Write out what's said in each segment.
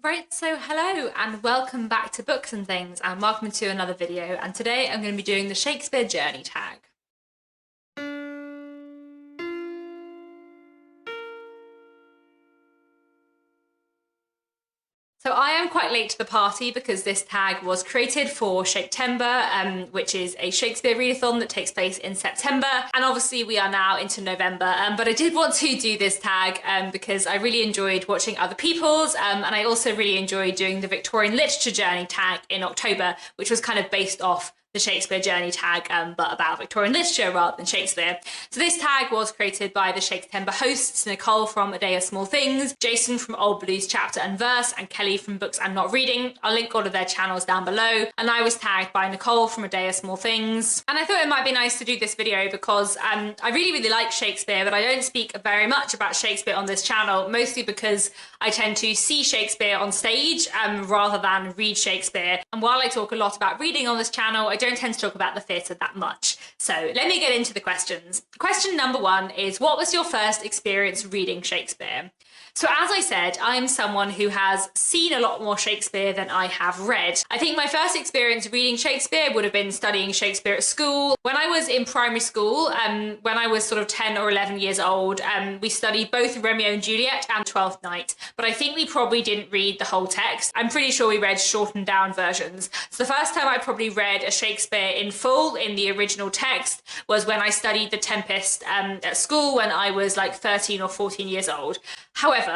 Right, so hello and welcome back to Books and Things and welcome to another video, and today I'm going to be doing the Shakespeare Journey Tag. So I am quite late to the party because this tag was created for Shakestember, which is a Shakespeare readathon that takes place in September, and obviously we are now into November, but I did want to do this tag because I really enjoyed watching other people's, and I also really enjoyed doing the Victorian Literature Journey Tag in October, which was kind of based off the Shakespeare Journey Tag, but about Victorian literature rather than Shakespeare. So this tag was created by the Shakestember hosts, Nicole from A Day of Small Things, Jason from Old Blues Chapter and Verse, and Kelly from Books I'm Not Reading. I'll link all of their channels down below. And I was tagged by Nicole from A Day of Small Things. And I thought it might be nice to do this video because I really like Shakespeare, but I don't speak very much about Shakespeare on this channel, mostly because I tend to see Shakespeare on stage rather than read Shakespeare. And while I talk a lot about reading on this channel, I don't tend to talk about the theatre that much. So let me get into the questions. Question number one is, what was your first experience reading Shakespeare? So as I said, I am someone who has seen a lot more Shakespeare than I have read. I think my first experience reading Shakespeare would have been studying Shakespeare at school. When I was in primary school, when I was sort of 10 or 11 years old, we studied both Romeo and Juliet and Twelfth Night, but I think we probably didn't read the whole text. I'm pretty sure we read shortened down versions. So the first time I probably read a Shakespeare in full in the original text was when I studied The Tempest at school when I was like 13 or 14 years old. However,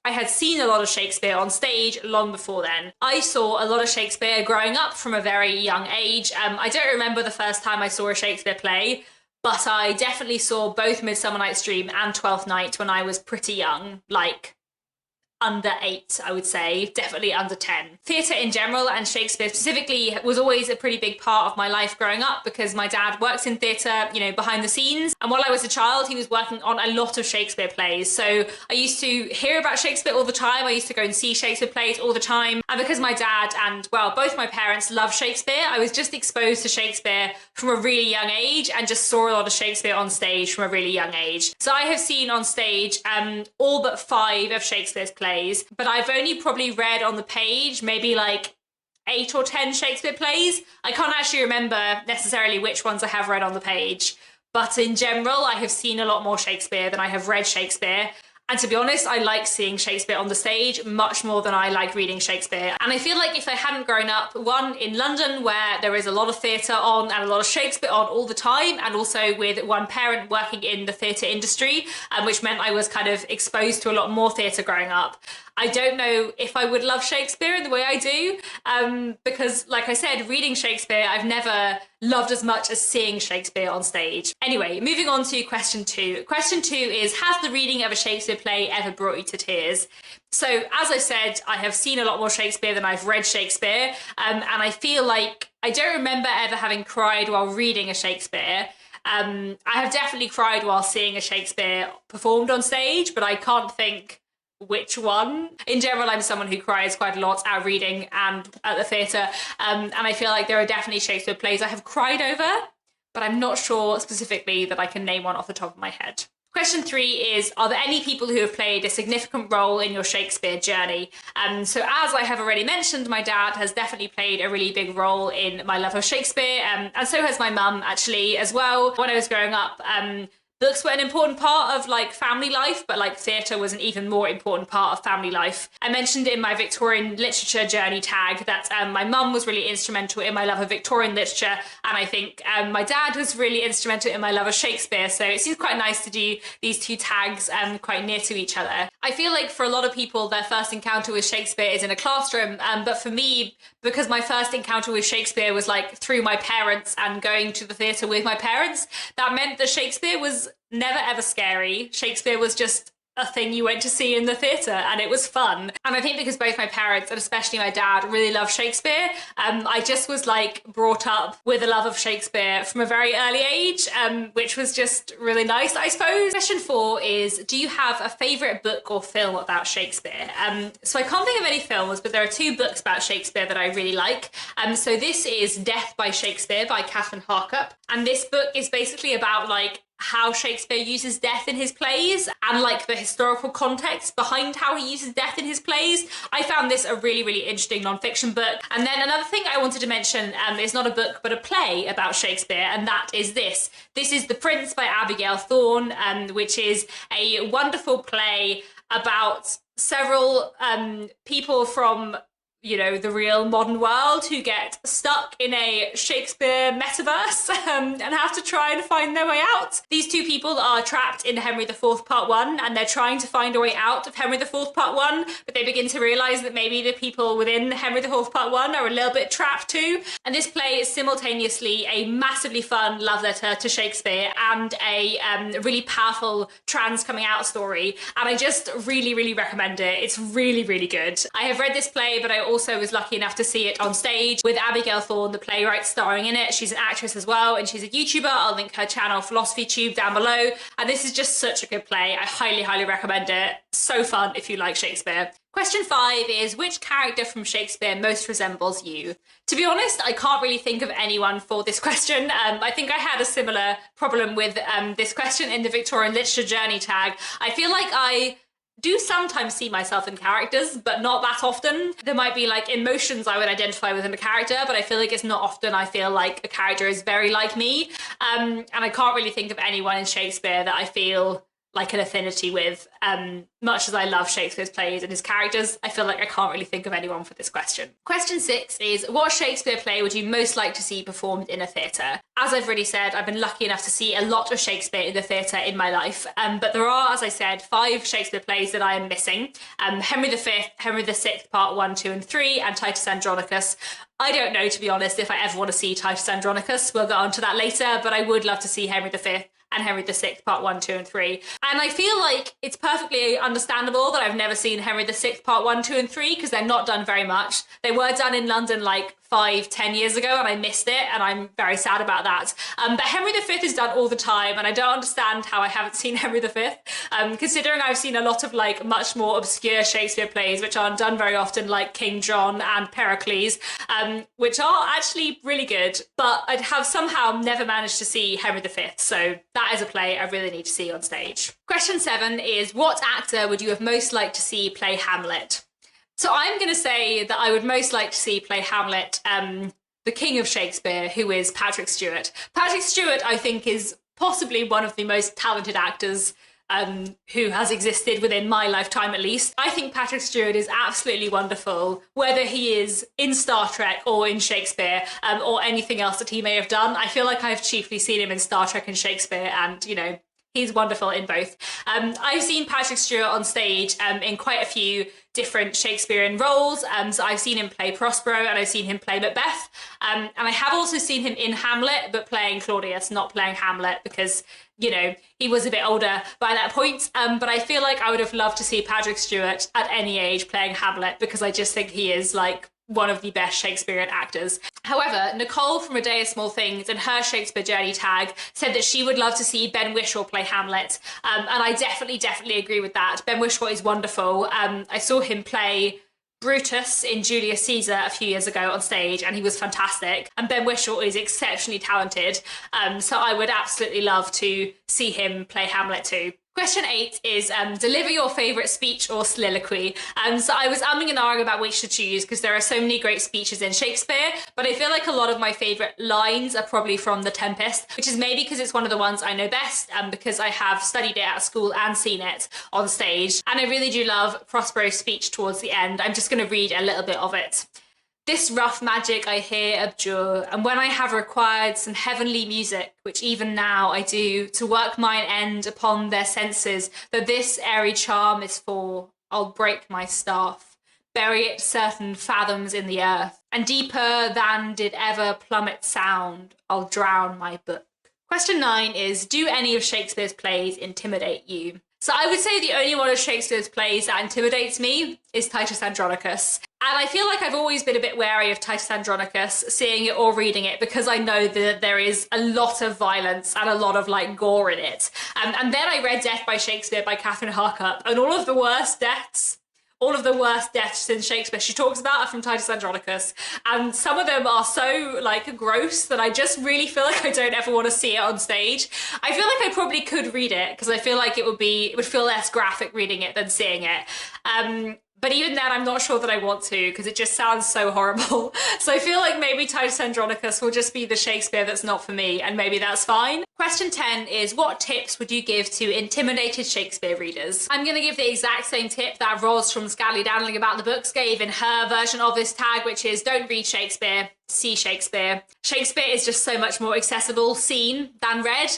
I had seen a lot of Shakespeare on stage long before then. I saw a lot of Shakespeare growing up from a very young age. I don't remember the first time I saw a Shakespeare play, but I definitely saw both Midsummer Night's Dream and Twelfth Night when I was pretty young, like under 8, I would say, definitely under 10. Theatre in general, and Shakespeare specifically, was always a pretty big part of my life growing up because my dad works in theatre, you know, behind the scenes. And while I was a child, he was working on a lot of Shakespeare plays. So I used to hear about Shakespeare all the time. I used to go and see Shakespeare plays all the time. And because my dad and, well, both my parents love Shakespeare, I was just exposed to Shakespeare from a really young age and just saw a lot of Shakespeare on stage from a really young age. So I have seen on stage all but 5 of Shakespeare's plays. But I've only probably read on the page maybe like 8 or 10 Shakespeare plays. I can't actually remember necessarily which ones I have read on the page, but in general, I have seen a lot more Shakespeare than I have read Shakespeare. And to be honest, I like seeing Shakespeare on the stage much more than I like reading Shakespeare. And I feel like if I hadn't grown up, one, in London, where there is a lot of theatre on and a lot of Shakespeare on all the time, and also with one parent working in the theatre industry, which meant I was kind of exposed to a lot more theatre growing up, I don't know if I would love Shakespeare in the way I do, because, like I said, reading Shakespeare, I've never loved as much as seeing Shakespeare on stage. Anyway, moving on to question 2. Question 2 is, has the reading of a Shakespeare play ever brought you to tears? So, as I said, I have seen a lot more Shakespeare than I've read Shakespeare, and I feel like I don't remember ever having cried while reading a Shakespeare. I have definitely cried while seeing a Shakespeare performed on stage, but I can't think which one. In general, I'm someone who cries quite a lot at reading and at the theatre, and I feel like there are definitely Shakespeare plays I have cried over, but I'm not sure specifically that I can name one off the top of my head. Question 3 is, are there any people who have played a significant role in your Shakespeare journey? So as I have already mentioned, my dad has definitely played a really big role in my love of Shakespeare, and so has my mum actually as well. When I was growing up, books were an important part of like family life, but like theatre was an even more important part of family life. I mentioned in my Victorian Literature Journey Tag that my mum was really instrumental in my love of Victorian literature, and I think my dad was really instrumental in my love of Shakespeare, so it seems quite nice to do these 2 tags quite near to each other. I feel like for a lot of people, their first encounter with Shakespeare is in a classroom, but for me, because my first encounter with Shakespeare was like through my parents and going to the theatre with my parents, that meant that Shakespeare was never ever scary. Shakespeare was just a thing you went to see in the theatre, and it was fun. And I think because both my parents, and especially my dad, really love Shakespeare, I just was like brought up with a love of Shakespeare from a very early age, which was just really nice, I suppose. Question 4 is, do you have a favourite book or film about Shakespeare? So I can't think of any films, but there are 2 books about Shakespeare that I really like. So this is Death by Shakespeare by Catherine Harkup, and this book is basically about like how Shakespeare uses death in his plays and like the historical context behind how he uses death in his plays. I found this a really, really interesting non-fiction book. And then another thing I wanted to mention is not a book, but a play about Shakespeare, and that is this. This is The Prince by Abigail Thorne, which is a wonderful play about several people from the real modern world who get stuck in a Shakespeare metaverse and have to try and find their way out. These two people are trapped in Henry IV Part 1 and they're trying to find a way out of Henry IV Part 1, but they begin to realise that maybe the people within Henry IV Part 1 are a little bit trapped too. And this play is simultaneously a massively fun love letter to Shakespeare and a really powerful trans coming out story. And I just really, really recommend it. It's really, really good. I have read this play, but I also was lucky enough to see it on stage with Abigail Thorne, the playwright, starring in it. She's an actress as well, and she's a YouTuber. I'll link her channel, Philosophy Tube, down below. And this is just such a good play. I highly, highly recommend it. So fun if you like Shakespeare. Question 5 is, which character from Shakespeare most resembles you? To be honest, I can't really think of anyone for this question. I think I had a similar problem with this question in the Victorian Literature Journey Tag. I feel like I do sometimes see myself in characters, but not that often. There might be like emotions I would identify within a character, but I feel like it's not often I feel like a character is very like me. And I can't really think of anyone in Shakespeare that I feel like an affinity with. Much as I love Shakespeare's plays and his characters, I feel like I can't really think of anyone for this question. Question 6 is, what Shakespeare play would you most like to see performed in a theatre? As I've already said, I've been lucky enough to see a lot of Shakespeare in the theatre in my life, but there are, as I said, 5 Shakespeare plays that I am missing. Henry V, Henry VI Part 1, 2 and 3, and Titus Andronicus. I don't know, to be honest, if I ever want to see Titus Andronicus. We'll get on to that later, but I would love to see Henry V and Henry VI Part 1, 2 and 3. And I feel like it's perfectly understandable that I've never seen Henry VI Part 1, 2 and 3 because they're not done very much. They were done in London like 5-10 years ago and I missed it, and I'm very sad about that. But Henry V is done all the time, and I don't understand how I haven't seen Henry V, considering I've seen a lot of like much more obscure Shakespeare plays which aren't done very often, like King John and Pericles, which are actually really good, but I have somehow never managed to see Henry V, so that is a play I really need to see on stage. Question 7 is, what actor would you have most liked to see play Hamlet? So I'm going to say that I would most like to see play Hamlet, the king of Shakespeare, who is Patrick Stewart. Patrick Stewart, I think, is possibly one of the most talented actors who has existed within my lifetime, at least. I think Patrick Stewart is absolutely wonderful, whether he is in Star Trek or in Shakespeare, or anything else that he may have done. I feel like I've chiefly seen him in Star Trek and Shakespeare, and, he's wonderful in both. I've seen Patrick Stewart on stage in quite a few different Shakespearean roles. So I've seen him play Prospero and I've seen him play Macbeth. And I have also seen him in Hamlet, but playing Claudius, not playing Hamlet, because, he was a bit older by that point. But I feel like I would have loved to see Patrick Stewart at any age playing Hamlet, because I just think he is like one of the best Shakespearean actors. However, Nicole from A Day of Small Things in her Shakespeare Journey Tag said that she would love to see Ben Whishaw play Hamlet. And I definitely agree with that. Ben Whishaw is wonderful. I saw him play Brutus in Julius Caesar a few years ago on stage, and he was fantastic. And Ben Whishaw is exceptionally talented. So I would absolutely love to see him play Hamlet too. Question 8 is deliver your favourite speech or soliloquy. So I was umming and ahhing about which to choose because there are so many great speeches in Shakespeare, but I feel like a lot of my favourite lines are probably from The Tempest, which is maybe because it's one of the ones I know best, because I have studied it at school and seen it on stage. And I really do love Prospero's speech towards the end. I'm just going to read a little bit of it. This rough magic I here abjure, and when I have required some heavenly music, which even now I do, to work mine end upon their senses, that this airy charm is for, I'll break my staff, bury it certain fathoms in the earth, and deeper than did ever plummet sound, I'll drown my book. Question 9 is, do any of Shakespeare's plays intimidate you? So I would say the only one of Shakespeare's plays that intimidates me is Titus Andronicus. And I feel like I've always been a bit wary of Titus Andronicus, seeing it or reading it, because I know that there is a lot of violence and a lot of like gore in it. And then I read Death by Shakespeare by Catherine Harkup, and all of the worst deaths, all of the worst deaths in Shakespeare she talks about are from Titus Andronicus, and some of them are so like gross that I just really feel like I don't ever want to see it on stage. I feel like I probably could read it because I feel like it would feel less graphic reading it than seeing it. But even then, I'm not sure that I want to because it just sounds so horrible. So I feel like maybe Titus Andronicus will just be the Shakespeare that's not for me, and maybe that's fine. Question 10 is, what tips would you give to intimidated Shakespeare readers? I'm going to give the exact same tip that Roz from Scally Danling About the Books gave in her version of this tag, which is don't read Shakespeare, see Shakespeare. Shakespeare is just so much more accessible seen than read,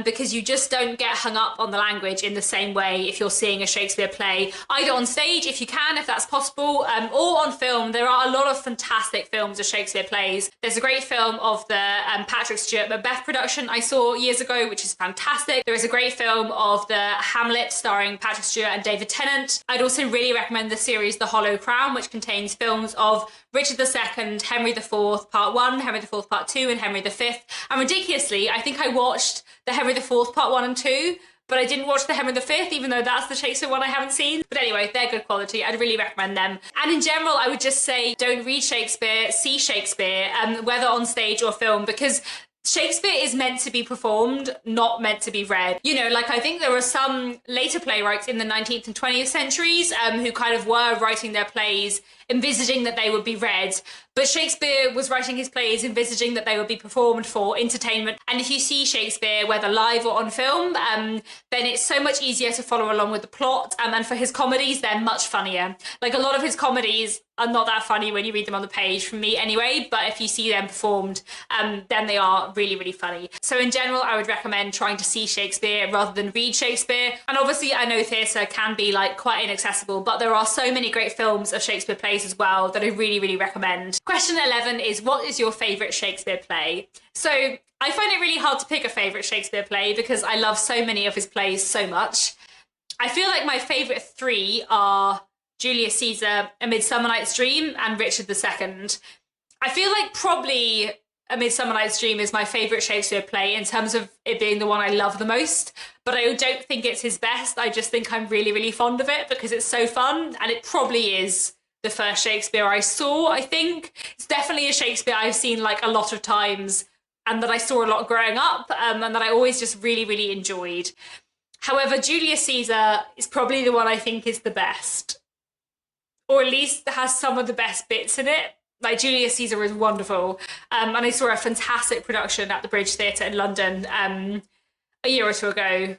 because you just don't get hung up on the language in the same way if you're seeing a Shakespeare play, either on stage if you can, if that's possible, or on film. There are a lot of fantastic films of Shakespeare plays. There's a great film of the Patrick Stewart Macbeth production I saw years ago, which is fantastic. There is a great film of the Hamlet starring Patrick Stewart and David Tennant. I'd also really recommend the series The Hollow Crown, which contains films of Richard II, Henry IV Part 1, Henry IV Part 2, and Henry V. And ridiculously, I think I watched the Henry IV Part 1 and 2, but I didn't watch the Henry V, even though that's the Shakespeare one I haven't seen. But anyway, they're good quality. I'd really recommend them. And in general, I would just say don't read Shakespeare, see Shakespeare, whether on stage or film, because Shakespeare is meant to be performed, not meant to be read. You know, like I think there were some later playwrights in the 19th and 20th centuries who kind of were writing their plays envisaging that they would be read. But Shakespeare was writing his plays envisaging that they would be performed for entertainment. And if you see Shakespeare, whether live or on film, then it's so much easier to follow along with the plot. And for his comedies, they're much funnier. Like a lot of his comedies are not that funny when you read them on the page, from me anyway. But if you see them performed, then they are really, really funny. So in general, I would recommend trying to see Shakespeare rather than read Shakespeare. And obviously, I know theatre can be like quite inaccessible, but there are so many great films of Shakespeare plays as well that I really, really recommend. Question 11 is, what is your favourite Shakespeare play? So I find it really hard to pick a favourite Shakespeare play because I love so many of his plays so much. I feel like my favourite three are Julius Caesar, A Midsummer Night's Dream, and Richard II. I feel like probably A Midsummer Night's Dream is my favourite Shakespeare play in terms of it being the one I love the most, but I don't think it's his best. I just think I'm really, really fond of it because it's so fun, and it probably is the first Shakespeare I saw, I think. It's definitely a Shakespeare I've seen like a lot of times and that I saw a lot growing up, and that I always just really, really enjoyed. However, Julius Caesar is probably the one I think is the best, or at least has some of the best bits in it. Like Julius Caesar is wonderful, and I saw a fantastic production at the Bridge Theatre in London a year or two ago.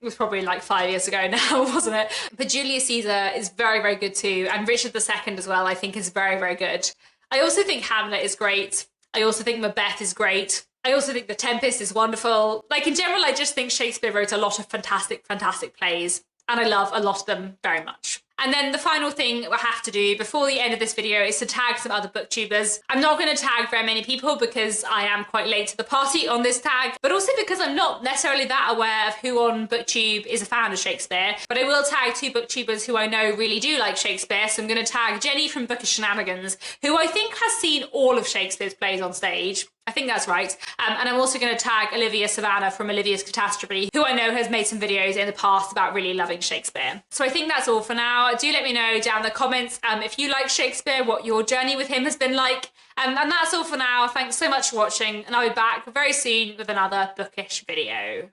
It was probably like 5 years ago now, wasn't it? But Julius Caesar is very, very good too. And Richard II as well, I think is very, very good. I also think Hamlet is great. I also think Macbeth is great. I also think The Tempest is wonderful. Like in general, I just think Shakespeare wrote a lot of fantastic, fantastic plays. And I love a lot of them very much. And then the final thing I have to do before the end of this video is to tag some other booktubers. I'm not going to tag very many people because I am quite late to the party on this tag, but also because I'm not necessarily that aware of who on Booktube is a fan of Shakespeare. But I will tag two booktubers who I know really do like Shakespeare. So I'm going to tag Jenny from Bookish Shenanigans, who I think has seen all of Shakespeare's plays on stage. I think that's right. And I'm also going to tag Olivia-Savannah from Olivia's Catastrophe, who I know has made some videos in the past about really loving Shakespeare. So I think that's all for now. Do let me know down in the comments if you like Shakespeare, what your journey with him has been like. And that's all for now. Thanks so much for watching, and I'll be back very soon with another bookish video.